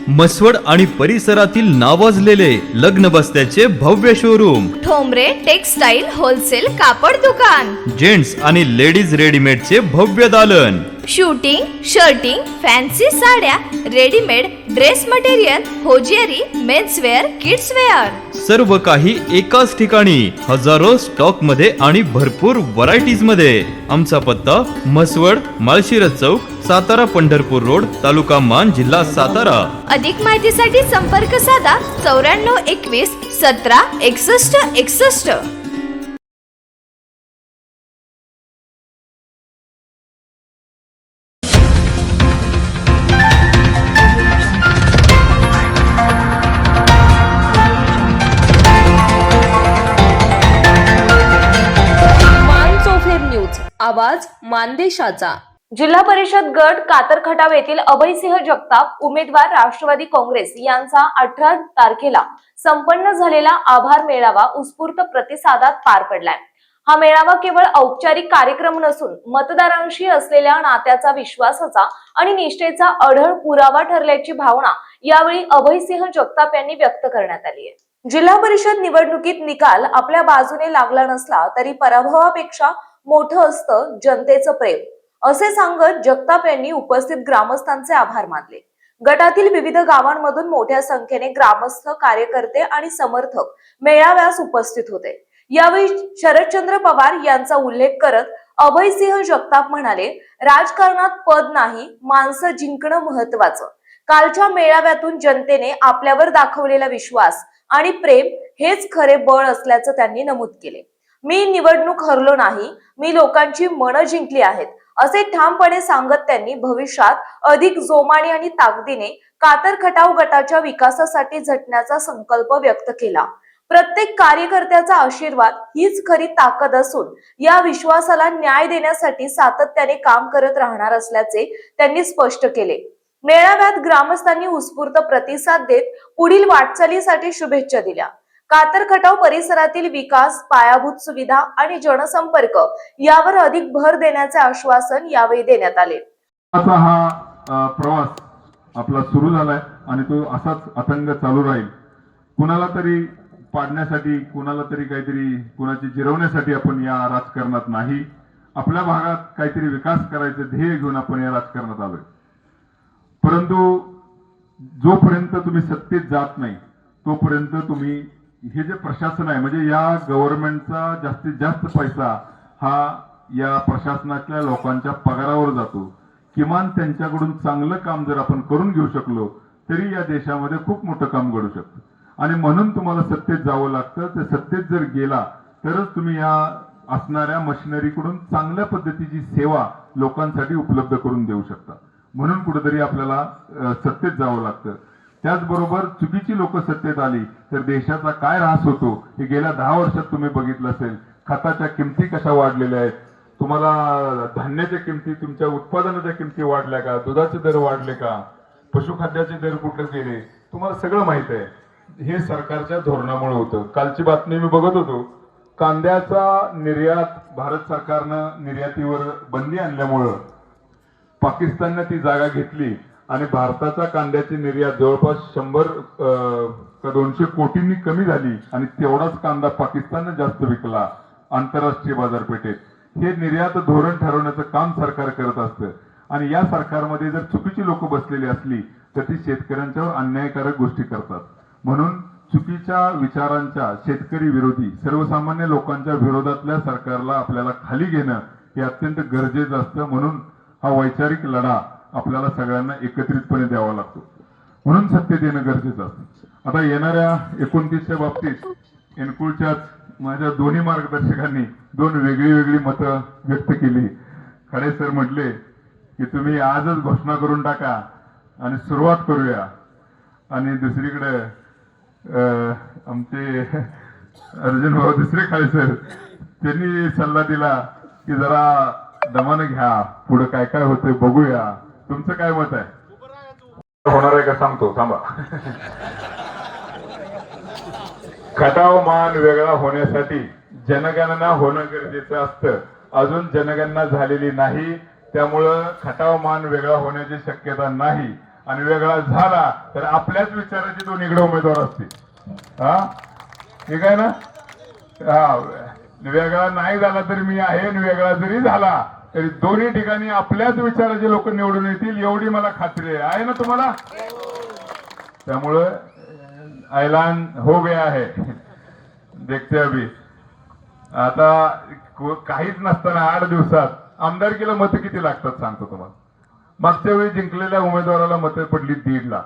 मसवड आणि परिसरातील नावाजलेले लग्न बस्त्याचे भव्य शोरूम, ठोंबरे टेक्सटाईल होलसेल कापड दुकान, जेंट्स आणि लेडीज रेडीमेडचे भव्य दालन, शूटिंग, शर्टिंग, फॅन्सी साड्या, readymade dress material, hosiery, menswear, kidswear, सर्व काही एकाच ठिकाणी, हजारो स्टॉक मध्ये आणि भरपूर व्हरायटीज मध्ये. आमचा पत्ता मसवड, माळशिरस चौक, सातारा पंढरपूर रोड, तालुका मान, जिल्हा सातारा. अधिक माहितीसाठी संपर्क साधा 9421 17 61 61. आवाज मानदेशाचा. जिल्हा परिषद गट कातरखटाव येथील अभयसिंह जगताप उमेदवार राष्ट्रवादी काँग्रेस यांचा 18 तारखेला संपन्न झालेला आभार मेळावा उत्स्फूर्त प्रतिसादात पार पडलाय. हा मेळावा केवळ औपचारिक कार्यक्रम नसून मतदारांशी असलेल्या नात्याचा, विश्वासाचा आणि निष्ठेचा अढळ पुरावा ठरल्याची भावना यावेळी अभयसिंह जगताप यांनी व्यक्त करण्यात आली आहे. जिल्हा परिषद निवडणुकीत निकाल आपल्या बाजूने लागला नसला तरी पराभवापेक्षा मोठं असतं जनतेचं प्रेम, असे सांगत जगताप यांनी उपस्थित ग्रामस्थांचे आभार मानले. गटातील विविध गावांमधून मोठ्या संख्येने ग्रामस्थ, कार्यकर्ते आणि समर्थक मेळाव्यास उपस्थित होते. यावेळी शरदचंद्र पवार यांचा उल्लेख करत अभयसिंह जगताप म्हणाले, राजकारणात पद नाही, माणसं जिंकणं महत्वाचं. कालच्या मेळाव्यातून जनतेने आपल्यावर दाखवलेला विश्वास आणि प्रेम हेच खरे बळ असल्याचं त्यांनी नमूद केले. मी निवडणूक हरलो नाही, मी लोकांची मनं जिंकली आहेत, असे ठामपणे सांगत त्यांनी भविष्यात अधिक जोमाने आणि ताकदीने कातरखटाव गटाच्या विकासासाठी झटण्याचा संकल्प व्यक्त केला. प्रत्येक कार्यकर्त्याचा आशीर्वाद हीच खरी ताकद असून या विश्वासाला न्याय देण्यासाठी सातत्याने काम करत राहणार असल्याचे त्यांनी स्पष्ट केले. मेळाव्यात ग्रामस्थांनी उत्स्फूर्त प्रतिसाद देत पुढील वाटचालीसाठी शुभेच्छा दिल्या. कातरखटाव परिसरातील विकास, पायाभूत सुविधा आणि जनसंपर्क यावर अधिक भर देण्याचे आश्वासन यावेळी देण्यात आले. आता हा प्रवास आपला सुरू झालाय आणि तो असाच अथंग चालू राहील. कुणाला तरी पाडण्यासाठी, कुणाला तरी काहीतरी, कुणाची जिरवण्यासाठी आपण या राजकारणात नाही. आपल्या भागात काहीतरी विकास करायचं ध्येय घेऊन आपण या राजकारणात आलोय. परंतु जोपर्यंत तुम्ही सत्तेत जात नाही तोपर्यंत तुम्ही हे जे प्रशासन आहे, म्हणजे या गव्हर्नमेंटचा जास्तीत जास्त पैसा हा या प्रशासनातल्या लोकांच्या पगारावर जातो. किमान त्यांच्याकडून चांगलं काम जर आपण करून घेऊ शकलो तरी या देशामध्ये खूप मोठं काम घडू शकतं. आणि म्हणून तुम्हाला सत्तेत जावं लागतं. ते सत्तेत जर गेला तरच तुम्ही या असणाऱ्या मशिनरीकडून चांगल्या पद्धतीची सेवा लोकांसाठी उपलब्ध करून देऊ शकता. म्हणून कुठेतरी आपल्याला सत्तेत जावं लागतं. त्याचबरोबर चुकीची लोक सत्तेत आली तर देशाचा काय ऱ्हास होतो हे गेल्या 10 वर्षात तुम्ही बघितलं असेल. खताच्या किमती कशा वाढलेल्या आहेत, तुम्हाला धान्याच्या किमती, तुमच्या उत्पादनाच्या किमती वाढल्या का, दुधाचे दर वाढले का, पशुखाद्याचे दर कुठे गेले, तुम्हाला सगळं माहित आहे. हे सरकारच्या धोरणामुळे होतं. कालची बातमी मी बघत होतो, कांद्याचा निर्यात भारत सरकारनं निर्यातीवर बंदी आणल्यामुळं पाकिस्तानने ती जागा घेतली आणि भारताच्या कांद्याची निर्यात जवळपास 100 का 200 कोटींनी कमी झाली आणि तेवढाच कांदा पाकिस्तानने जास्त विकला आंतरराष्ट्रीय बाजारपेठेत. हे निर्यात धोरण ठरवण्याचं काम सरकार करत असतं. आणि या सरकारमध्ये जर चुकीची लोक बसलेली असली तर ती शेतकऱ्यांच्यावर अन्यायकारक गोष्टी करतात. म्हणून चुकीच्या विचारांच्या, शेतकरी विरोधी, सर्वसामान्य लोकांच्या विरोधातल्या सरकारला आपल्याला खाली घेणं हे अत्यंत गरजेचं असतं. म्हणून हा वैचारिक लढा आपल्याला सगळ्यांना एकत्रितपणे द्यावा लागतो. म्हणून सत्तेत येणं गरजेचं असतं. आता येणाऱ्या 29च्या बाबतीत एनकुळच्याच माझ्या दोन्ही मार्गदर्शकांनी 2 वेगळी मतं व्यक्त केली. खडे सर म्हटले की तुम्ही आजच घोषणा करून टाका आणि सुरुवात करूया. आणि दुसरीकडे आमचे अर्जुन भाऊ दुसरे खडे सर त्यांनी सल्ला दिला की जरा दमानं घ्या, पुढे काय काय होतंय बघूया. तुमचं काय मत आहे? होणार आहे का सांगतो, थांबा. खटाव मान वेगळा होण्यासाठी जनगणना होणं गरजेचं असतं. अजून जनगणना झालेली नाही, त्यामुळं खटाव मान वेगळा होण्याची शक्यता नाही. आणि वेगळा झाला तर आपल्याच विचाराचे दोन्हीकडे उमेदवार असतील. हा ठीक आहे ना. हा वेगळा नाही झाला तरी मी आहे आणि वेगळा जरी झाला तरी दोन्ही ठिकाणी आपल्याच विचाराचे लोक निवडून येतील एवढी मला खात्री आहे ना तुम्हाला. त्यामुळं ऐलान हो गया है देखते अभी. आता काहीच नसताना 8 दिवसात आमदारकीला मतं किती लागतात सांगतो तुम्हाला. मागच्या वेळी जिंकलेल्या उमेदवाराला मतं पडली 1.5 लाख,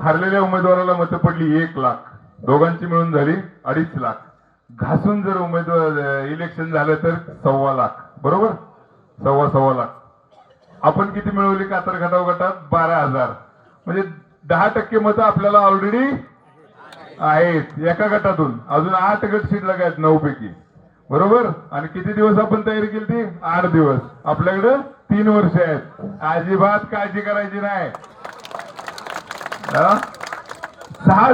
हरलेल्या उमेदवाराला मतं पडली 1 लाख, दोघांची मिळून झाली 2.5 लाख. घासून जर उमेदवार इलेक्शन झालं तर 1.25 लाख, बरोबर, 1.25 लाख. आपण किती मिळवली कातर खटाव गटात? 12,000. म्हणजे 10% मतं आपल्याला ऑलरेडी आहेत एका गटातून. अजून 8 गट शिल्लक आहेत 9 पैकी, बरोबर. आणि किती दिवस आपण तयारी केली ती? 8 दिवस. आपल्याकडे 3 वर्ष आहेत. अजिबात काळजी करायची नाही. 6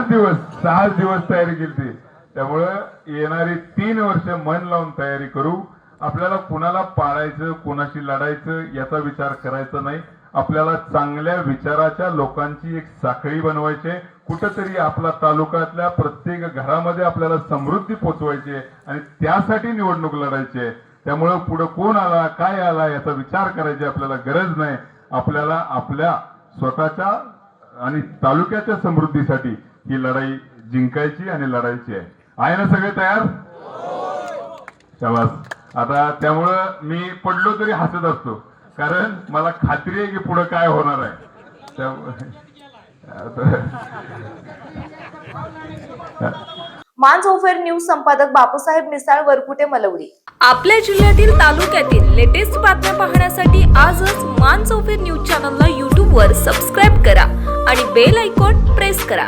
दिवस तयारी केली ती. त्यामुळं येणारी 3 वर्ष मन लावून तयारी करू. आपल्याला कुणाला पाळायचं, कुणाशी लढायचं याचा विचार करायचा नाही. आपल्याला चांगल्या विचाराच्या लोकांची एक साखळी बनवायची. कुठंतरी आपला तालुक्यातल्या प्रत्येक घरामध्ये आपल्याला समृद्धी पोचवायची आणि त्यासाठी निवडणूक लढायची. त्यामुळं पुढे कोण आला, काय आला याचा विचार करायची आपल्याला गरज नाही. आपल्याला आपल्या स्वतःच्या आणि तालुक्याच्या समृद्धीसाठी ही लढाई जिंकायची आणि लढायची आहे. आहे ना सगळे तयार? शाबास. आता त्यामुळं मी पडलो तरी हसत असतो, कारण मला खात्री आहे की पुढे काय होणार आहे. मानसोफेर न्यूज संपादक बापूसाहेब मिसाळ, वरकुटे, मलवडी. आपल्या जिल्ह्यातील तालुक्यातील लेटेस्ट बातम्या पाहण्यासाठी आजच मानसोफेर न्यूज चॅनलला YouTube वर सबस्क्राईब करा आणि बेल आयकॉन प्रेस करा.